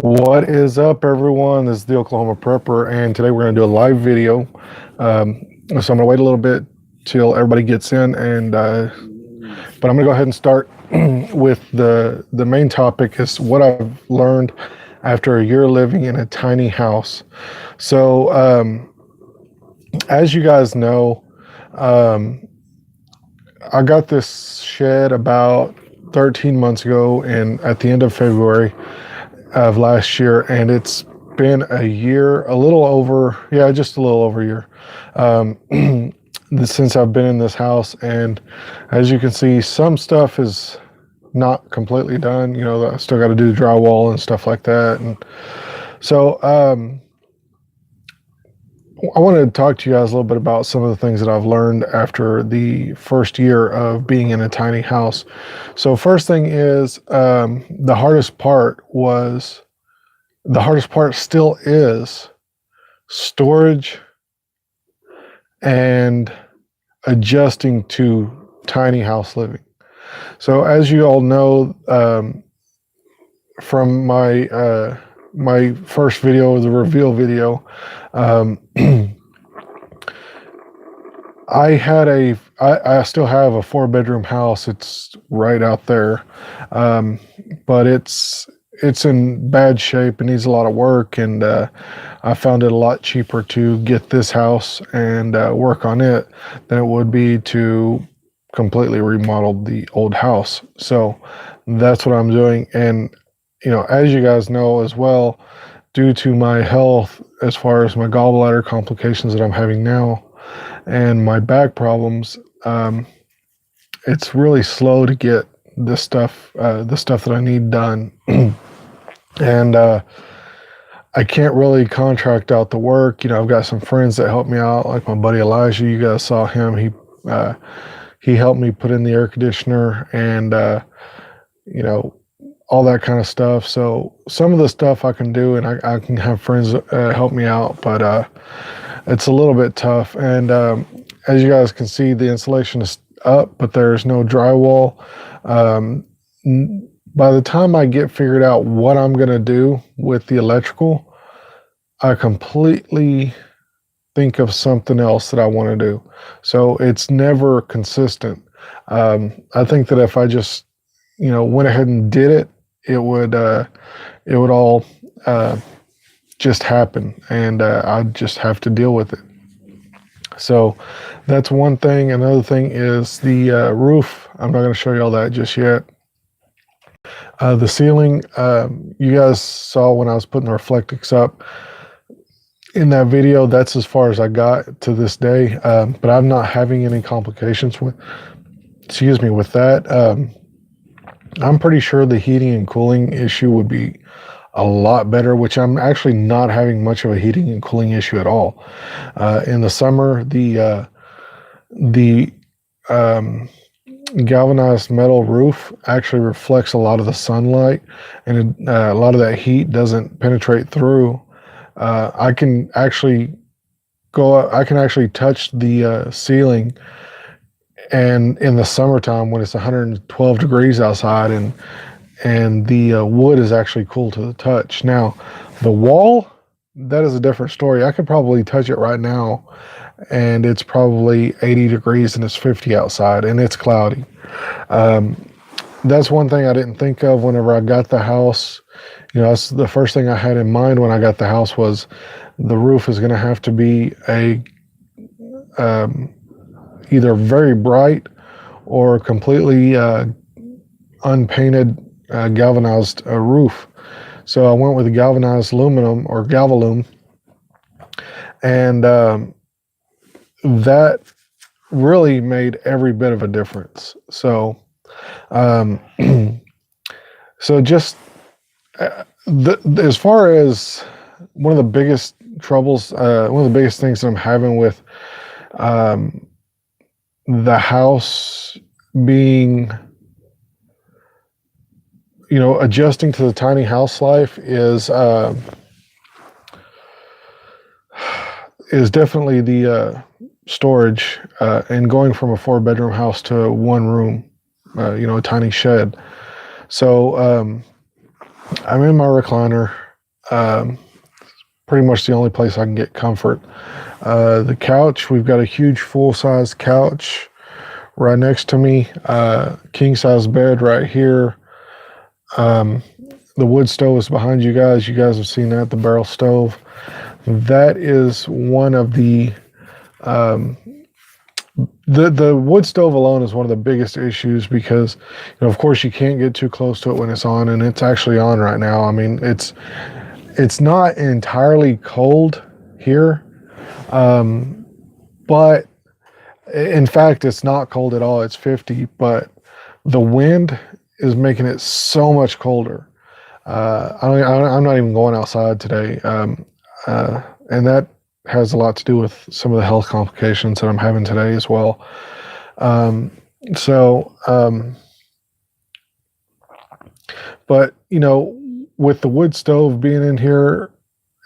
What is up, everyone? This is the Oklahoma Prepper, and today we're going to do a live video. So I'm going to wait a little bit till everybody gets in, but I'm going to go ahead and start with the main topic is what I've learned after a year living in a tiny house. So as you guys know, I got this shed about 13 months ago, and at the end of February of last year, and it's been a year, just a little over a year, since I've been in this house. And as you can see, some stuff is not completely done. You know, I still got to do drywall and stuff like that. And so I wanted to talk to you guys a little bit about some of the things that I've learned after the first year of being in a tiny house. So first thing is, the hardest part still is storage and adjusting to tiny house living. So as you all know, from my first video, the reveal video, I still have a 4-bedroom house. It's right out there, but it's in bad shape. It needs a lot of work, and I found it a lot cheaper to get this house and work on it than it would be to completely remodel the old house. So that's what I'm doing. And you know, as you guys know as well, due to my health, as far as my gallbladder complications that I'm having now and my back problems, it's really slow to get the stuff that I need done. And I can't really contract out the work. You know, I've got some friends that help me out, like my buddy Elijah. You guys saw him. He helped me put in the air conditioner and you know, all that kind of stuff. So some of the stuff I can do, and I can have friends help me out, but it's a little bit tough. And as you guys can see, the insulation is up, but there's no drywall. By the time I get figured out what I'm going to do with the electrical, I completely think of something else that I want to do. So it's never consistent. I think that if I just, you know, went ahead and did it, it would all just happen, and I'd just have to deal with it. So that's one thing. Another thing is the roof. I'm not going to show you all that just yet. The ceiling, you guys saw when I was putting the Reflectix up in that video. That's as far as I got to this day, but I'm not having any complications with that. I'm pretty sure the heating and cooling issue would be a lot better, which I'm actually not having much of a heating and cooling issue at all. In the summer, the galvanized metal roof actually reflects a lot of the sunlight, and a lot of that heat doesn't penetrate through. I can actually touch the ceiling, and in the summertime when it's 112 degrees outside, and the wood is actually cool to the touch. Now, the wall, that is a different story. I could probably touch it right now, and it's probably 80 degrees and it's 50 outside and it's cloudy. That's one thing I didn't think of whenever I got the house. You know, that's the first thing I had in mind when I got the house, was the roof is going to have to be either very bright or completely unpainted galvanized roof. So I went with the galvanized aluminum, or Galvalume, and that really made every bit of a difference. So so just as far as one of the biggest troubles, one of the biggest things that I'm having with the house being, you know, adjusting to the tiny house life is definitely the storage, and going from a 4-bedroom house to 1 room, you know, a tiny shed. So I'm in my recliner. Um, pretty much the only place I can get comfort. The couch, we've got a huge full-size couch right next to me. King-size bed right here. The wood stove is behind you guys. You guys have seen that, the barrel stove. That is one of the wood stove alone is one of the biggest issues because, of course, you can't get too close to it when it's on, and it's actually on right now. I mean, it's not entirely cold here, but in fact, it's not cold at all. It's 50, but the wind is making it so much colder. I'm not even going outside today, and that has a lot to do with some of the health complications that I'm having today as well. But with the wood stove being in here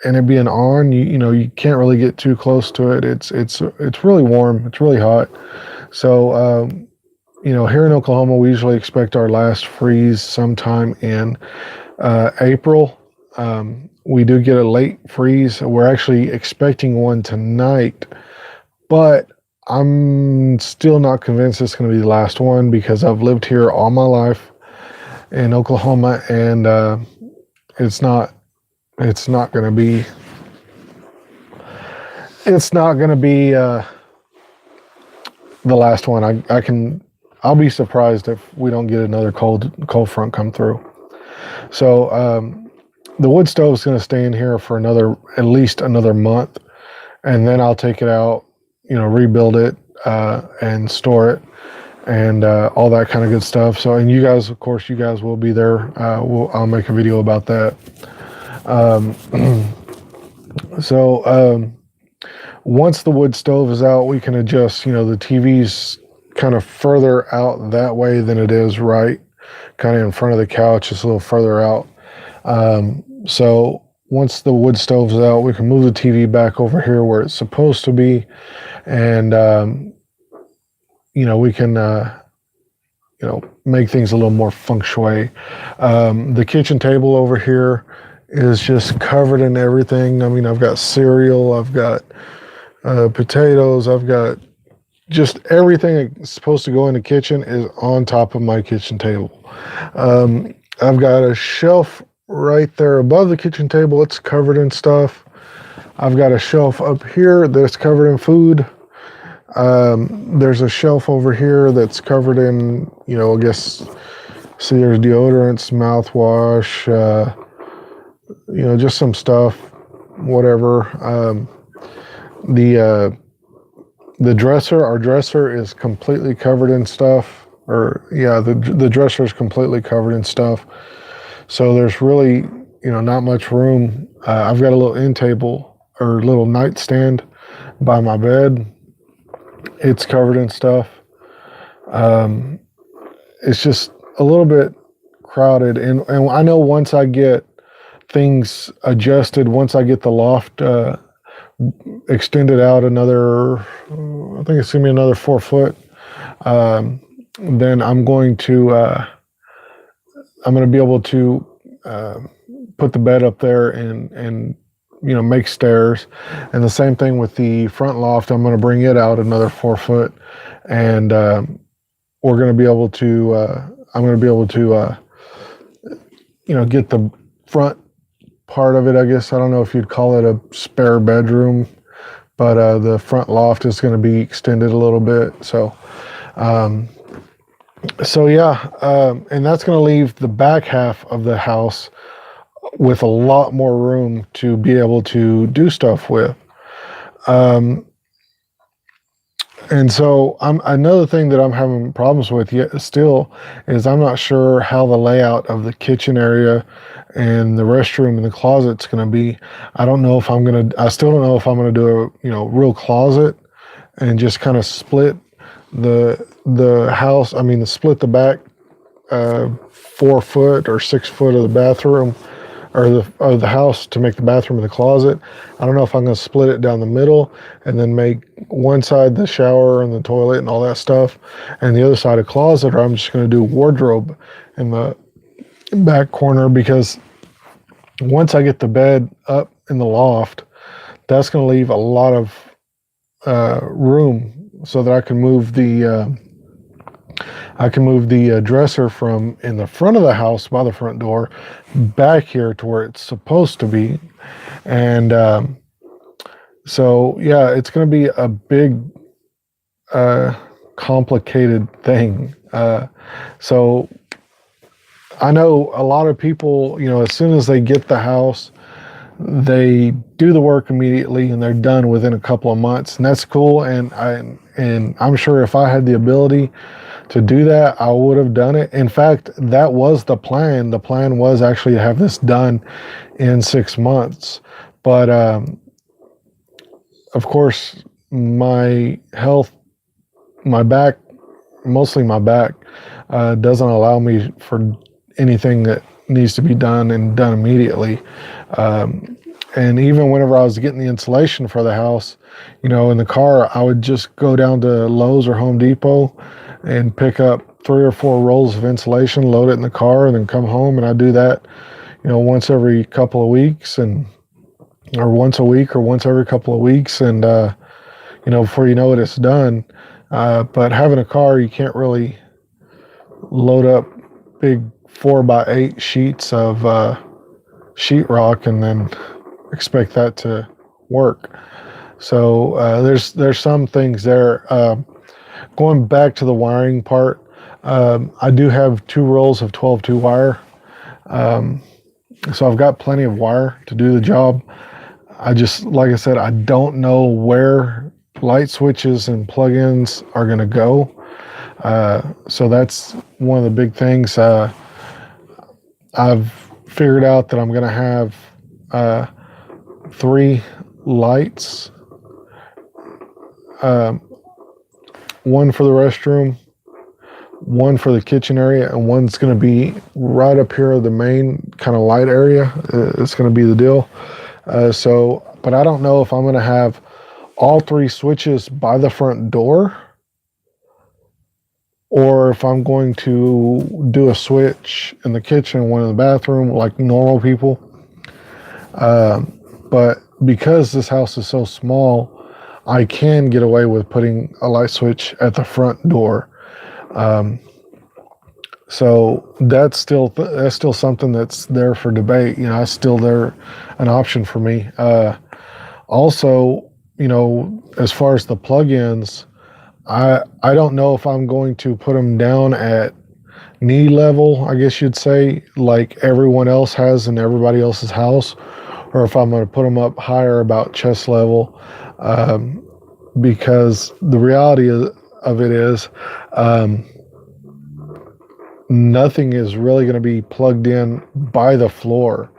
and it being on, you can't really get too close to it. It's really warm. It's really hot. So here in Oklahoma, we usually expect our last freeze sometime in April. We do get a late freeze. We're actually expecting one tonight, but I'm still not convinced it's going to be the last one because I've lived here all my life in Oklahoma, and it's not going to be the last one. I'll be surprised if we don't get another cold front come through. So the wood stove is going to stay in here for at least another month, and then I'll take it out, rebuild it, and store it, and all that kind of good stuff. So, and you guys, of course, will be there. I'll make a video about that. Once the wood stove is out, we can adjust, the TV's kind of further out that way than it is right kind of in front of the couch. It's a little further out. So once the wood stove's out, we can move the TV back over here where it's supposed to be. And, we can, make things a little more feng shui. The kitchen table over here is just covered in everything. I mean, I've got cereal, I've got potatoes, I've got just everything that's supposed to go in the kitchen is on top of my kitchen table. I've got a shelf right there above the kitchen table. It's covered in stuff. I've got a shelf up here that's covered in food. There's a shelf over here that's covered in, I guess, see, there's deodorants, mouthwash, just some stuff, whatever. Our dresser is completely covered in stuff, the dresser is completely covered in stuff. So there's really, not much room. I've got a little end table or little nightstand by my bed. It's covered in stuff. It's just a little bit crowded. And I know once I get things adjusted, once I get the loft extended out another, I think it's going to be another 4 foot, then I'm going to be able to put the bed up there and make stairs. And the same thing with the front loft. I'm going to bring it out another 4 foot, and we're going to be able to, I'm going to be able to, get the front part of it, I guess. I don't know if you'd call it a spare bedroom, but the front loft is going to be extended a little bit. So, and that's going to leave the back half of the house with a lot more room to be able to do stuff with. And so another thing that I'm having problems with yet still is I'm not sure how the layout of the kitchen area and the restroom and the closet's going to be. I still don't know if I'm going to do a, real closet and just kind of split the house. I mean, split the back 4 foot or 6 foot of the bathroom or the house to make the bathroom and the closet. I don't know if I'm going to split it down the middle and then make one side the shower and the toilet and all that stuff, and the other side a closet, or I'm just going to do wardrobe in the back corner, because Once I get the bed up in the loft, that's going to leave a lot of room so that I can move the dresser from in the front of the house by the front door back here to where it's supposed to be. And so, yeah, it's going to be a big, complicated thing. So I know a lot of people, as soon as they get the house, they do the work immediately and they're done within a couple of months, and that's cool. And I'm sure if I had the ability to do that, I would have done it. In fact, that was the plan. The plan was actually to have this done in 6 months. But of course, my health, my back, mostly my back, doesn't allow me for anything that needs to be done and done immediately. And even whenever I was getting the insulation for the house, in the car, I would just go down to Lowe's or Home Depot and pick up 3 or 4 rolls of insulation, load it in the car, and then come home. And I do that, once every couple of weeks, or once a week, or once every couple of weeks. And, before you know it, it's done. But having a car, you can't really load up big 4x8 sheets of sheetrock and then expect that to work. So there's some things there. Going back to the wiring part, I do have 2 rolls of 12-2 wire. So I've got plenty of wire to do the job. Like I said, I don't know where light switches and plugins are going to go. So that's one of the big things. I've figured out that I'm going to have 3 lights, one for the restroom, one for the kitchen area, and one's going to be right up here, the main kind of light area. It's going to be the deal. But I don't know if I'm going to have all 3 switches by the front door, or if I'm going to do a switch in the kitchen, one in the bathroom, like normal people. But because this house is so small, I can get away with putting a light switch at the front door. So that's still something that's there for debate. It's still there, an option for me. Also, as far as the plugins, I don't know if I'm going to put them down at knee level, I guess you'd say, like everyone else has in everybody else's house, or if I'm going to put them up higher, about chest level, because the reality of it is, nothing is really going to be plugged in by the floor.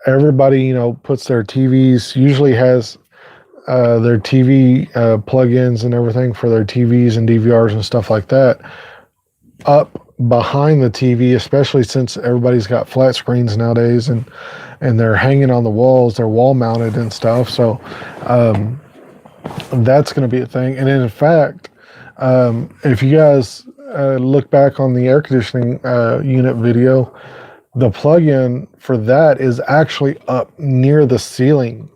Everybody, puts their TVs, usually has their TV plugins and everything for their TVs and DVRs and stuff like that up behind the TV, especially since everybody's got flat screens nowadays, and they're hanging on the walls, they're wall mounted and stuff. So that's going to be a thing. And in fact, if you guys look back on the air conditioning unit video, the plug-in for that is actually up near the ceiling,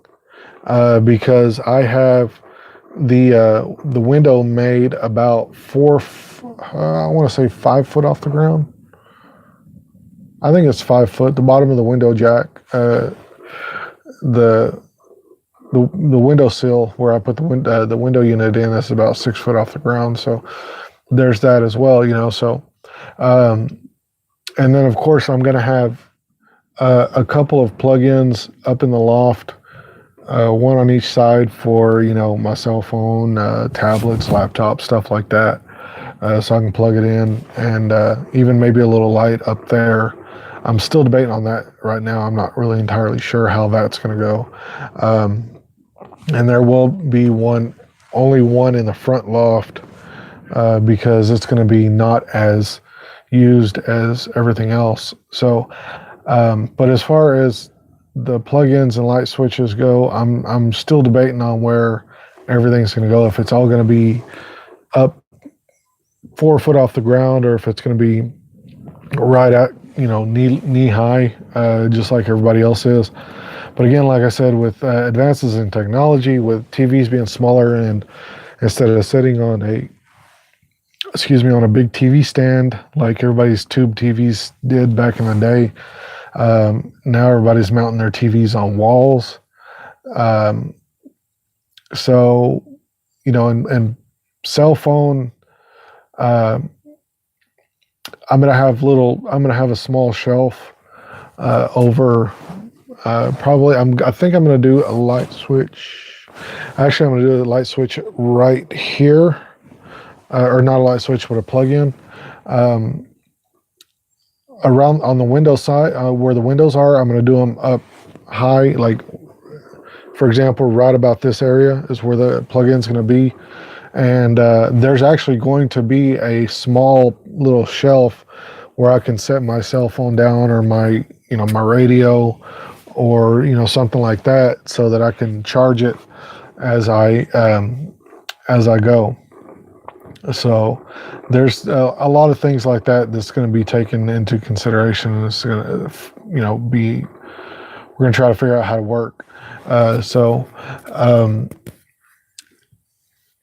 because I have the window made about I want to say 5 foot off the ground. I think it's 5 foot. The bottom of the window jack, the window sill where I put the window unit in, is about 6 foot off the ground. So there's that as well, So, and then of course I'm going to have a couple of plugins up in the loft, one on each side for my cell phone, tablets, laptops, stuff like that, so I can plug it in, and even maybe a little light up there. I'm still debating on that right now. I'm not really entirely sure how that's going to go. And there will be only one in the front loft, because it's going to be not as used as everything else. So, but as far as the plugins and light switches go, I'm still debating on where everything's going to go. If it's all going to be up 4 foot off the ground, or if it's going to be right knee high, just like everybody else is. But again, like I said, with advances in technology, with TVs being smaller, and instead of sitting on a big TV stand like everybody's tube TVs did back in the day, now everybody's mounting their TVs on walls. Um, so, and cell phone. Uh, I'm gonna have a small shelf over. Probably, I think I'm gonna do a light switch. Actually, I'm gonna do a light switch right here, or not a light switch, but a plug-in. Um, Around on the window side, where the windows are, I'm gonna do them up high. Like, for example, right about this area is where the plug-in's gonna be. And there's actually going to be a small little shelf where I can set my cell phone down, or my radio, or something like that, so that I can charge it as I go. So there's a lot of things like that that's going to be taken into consideration, and it's going to be we're going to try to figure out how to work.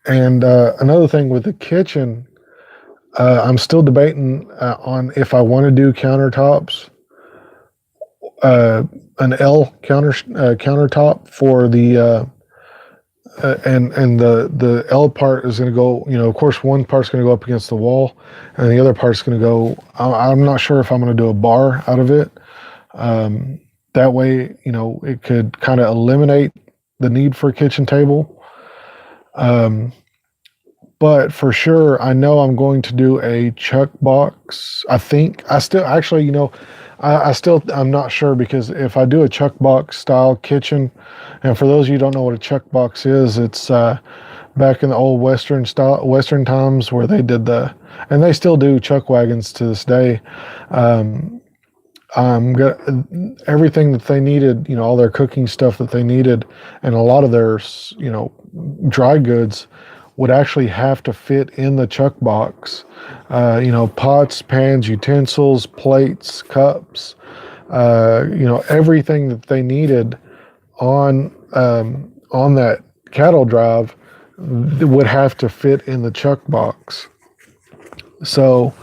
And another thing with the kitchen, I'm still debating on if I want to do countertops, an L countertop for the and the L part is going to go. Of course, one part's going to go up against the wall, and the other part's going to go. I'm not sure if I'm going to do a bar out of it. That way, it could kind of eliminate the need for a kitchen table. But for sure, I know I'm going to do a chuck box. I think I still actually, I'm not sure, because if I do a chuck box style kitchen, and for those of you who don't know what a chuck box is, it's back in the old Western times where they did and they still do chuck wagons to this day. Everything that they needed, all their cooking stuff that they needed, and a lot of their, dry goods would actually have to fit in the chuck box. Pots, pans, utensils, plates, cups, everything that they needed on that cattle drive would have to fit in the chuck box. So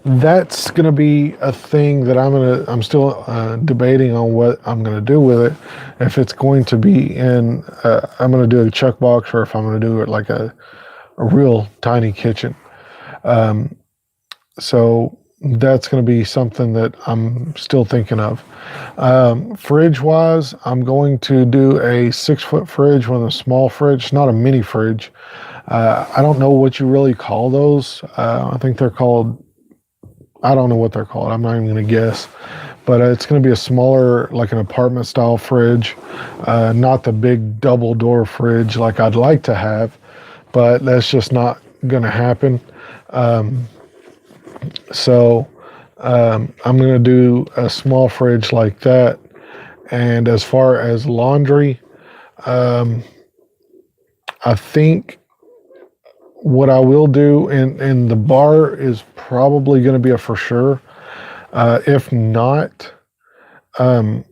that's going to be a thing that I'm still debating on what I'm going to do with it. If it's going to be in, I'm going to do a chuck box, or if I'm going to do it like a real tiny kitchen. So that's going to be something that I'm still thinking of. Fridge wise, I'm going to do a 6-foot fridge with a small fridge, not a mini fridge. I don't know what you really call those. I think they're called, I don't know what they're called. I'm not even going to guess. But it's going to be a smaller, like an apartment style fridge, not the big double door fridge like I'd like to have. But that's just not going to happen. So I'm going to do a small fridge like that. And as far as laundry, I think what I will do in the bar is probably going to be a for sure. If not, I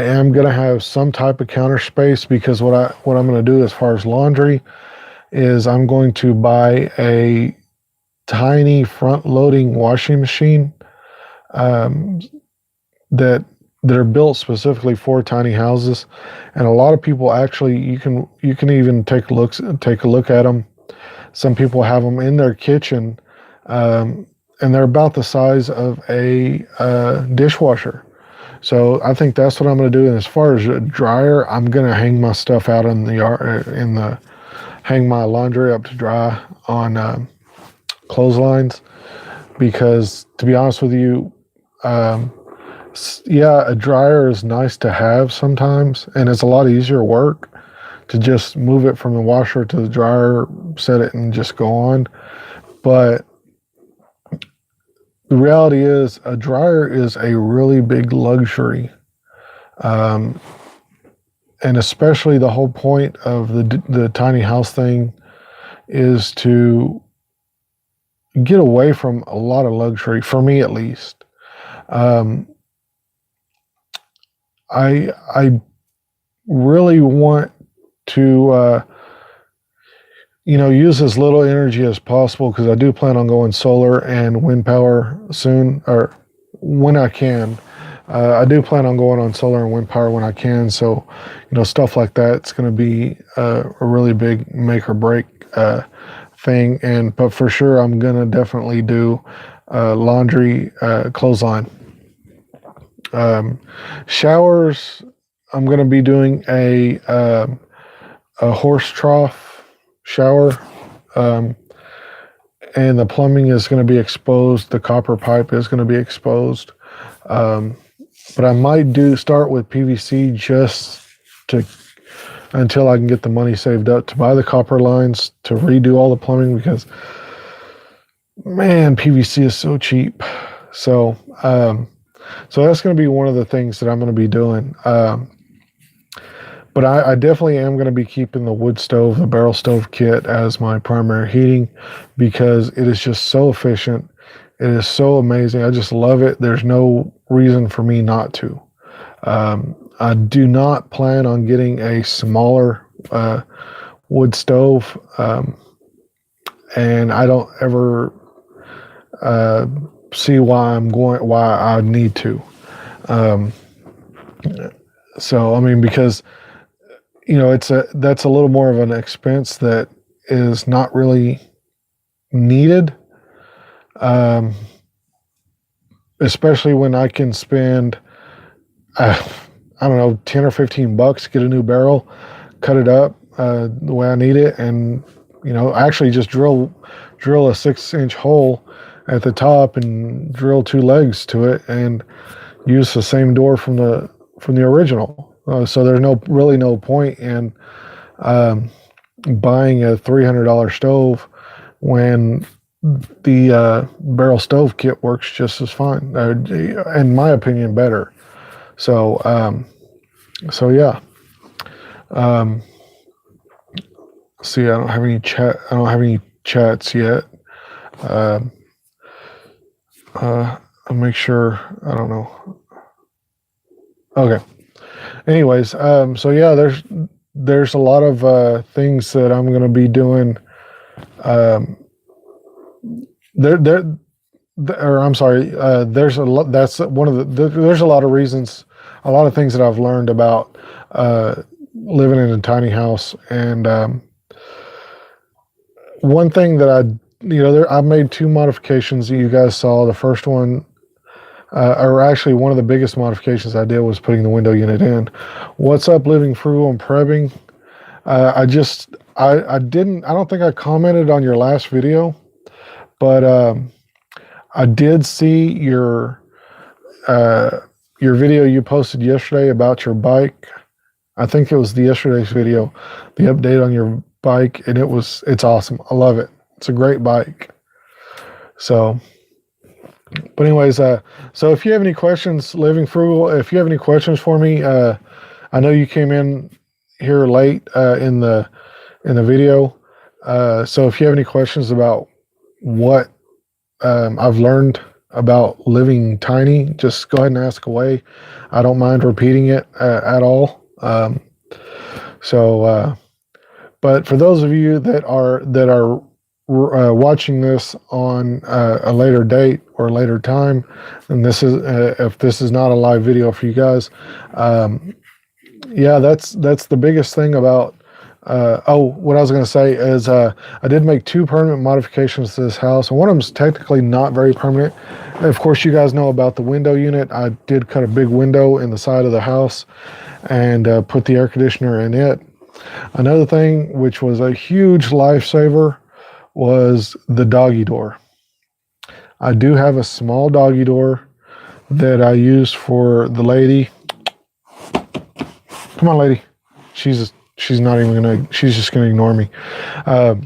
am going to have some type of counter space, because what I'm going to do as far as laundry is I'm going to buy a tiny front-loading washing machine that are built specifically for tiny houses. And a lot of people actually, you can even take a look at them. Some people have them in their kitchen, and they're about the size of a dishwasher. So I think that's what I'm going to do. And as far as a dryer, I'm going to hang my stuff out in the yard, hang my laundry up to dry on clotheslines, because to be honest with you, a dryer is nice to have sometimes, and it's a lot easier work to just move it from the washer to the dryer, set it, and just go on. But the reality is, a dryer is a really big luxury. And especially the whole point of the tiny house thing is to get away from a lot of luxury, for me at least. Um, I really want to use as little energy as possible, because I do plan on going solar and wind power soon, or when I can. I do plan on going on solar and wind power when I can. So, stuff like that, it's going to be a really big make or break thing. But for sure, I'm going to definitely do laundry, clothesline. Showers, I'm going to be doing a horse trough shower. And the plumbing is going to be exposed. The copper pipe is going to be exposed. But I might start with PVC just until I can get the money saved up to buy the copper lines to redo all the plumbing, because man, PVC is so cheap. So that's going to be one of the things that I'm going to be doing. But I definitely am going to be keeping the wood stove, the barrel stove kit, as my primary heating, because it is just so efficient. It is so amazing. I just love it. There's no reason for me not to. I do not plan on getting a smaller wood stove, and I don't ever see why I need to. So I mean, because that's a little more of an expense that is not really needed. Especially when I can spend, I don't know, 10 or 15 bucks, get a new barrel, cut it up the way I need it, and actually just drill a 6-inch hole at the top and drill 2 legs to it, and use the same door from the original. So there's really no point in buying a $300 stove when the barrel stove kit works just as fine, in my opinion, better. So yeah. See, I don't have any chats yet. I'll make sure. I don't know. Okay. Anyways, so yeah, there's a lot of things that I'm going to be doing. I'm sorry. There's a lot. That's one of there's a lot of reasons, a lot of things that I've learned about living in a tiny house. And one thing that I made 2 modifications that you guys saw. The first one, or actually one of the biggest modifications I did, was putting the window unit in. What's up, Living Frugal and Prepping? I don't think I commented on your last video, but I did see your video you posted yesterday about your bike. I think it was yesterday's video, the update on your bike, and it's awesome. I love it. It's a great bike. So, but anyways, so if you have any questions, Living Frugal, if you have any questions for me, I know you came in here late in the video. So if you have any questions about what I've learned about living tiny, just go ahead and ask away. I don't mind repeating it at all. But for those of you that are watching this on a later date or later time, and if this is not a live video for you guys, yeah, that's the biggest thing about. What I was going to say is I did make 2 permanent modifications to this house, and one of them is technically not very permanent. Of course, you guys know about the window unit. I did cut a big window in the side of the house and put the air conditioner in it. Another thing, which was a huge lifesaver, was the doggy door. I do have a small doggy door that I use for the lady. Come on, lady. She's not even gonna, she's just gonna ignore me. I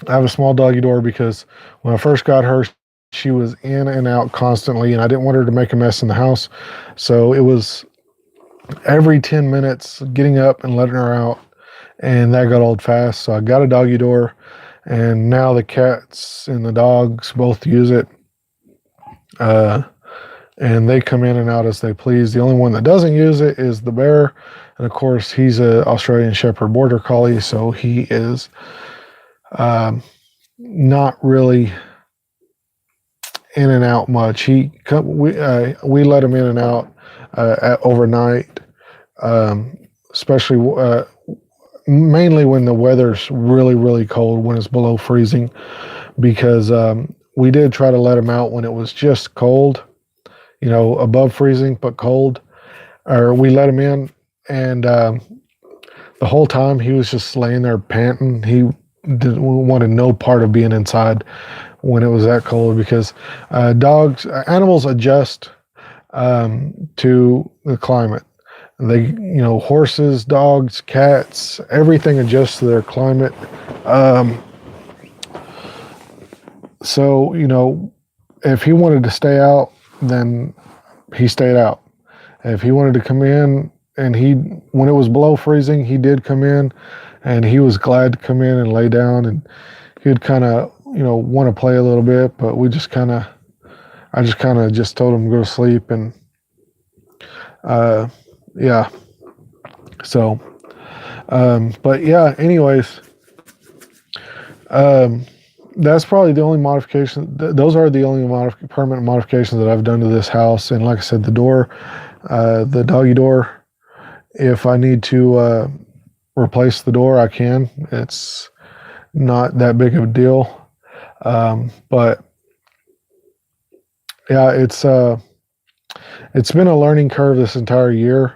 have a small doggy door because when I first got her, she was in and out constantly, and I didn't want her to make a mess in the house. So it was every 10 minutes getting up and letting her out, and that got old fast. So I got a doggy door, and now the cats and the dogs both use it. and they come in and out as they please. The only one that doesn't use it is the bear, and of course he's a Australian Shepherd Border Collie, so he is not really in and out much. We let him in and out overnight, especially mainly when the weather's really, really cold, when it's below freezing, because we did try to let him out when it was just cold, above freezing, but cold. Or we let him in, and the whole time he was just laying there panting. He wanted no part of being inside when it was that cold, because animals adjust to the climate. They, horses, dogs, cats, everything adjusts to their climate. So, if he wanted to stay out, then he stayed out. If he wanted to come in, and when it was below freezing, he did come in, and he was glad to come in and lay down, and he'd kind of, want to play a little bit, but I just kind of just told him to go to sleep, and yeah. So, but yeah, anyways, that's probably the only modification. Those are the only permanent modifications that I've done to this house. And like I said, the door, the doggy door, if I need to replace the door, I can. It's not that big of a deal. But yeah, it's been a learning curve this entire year.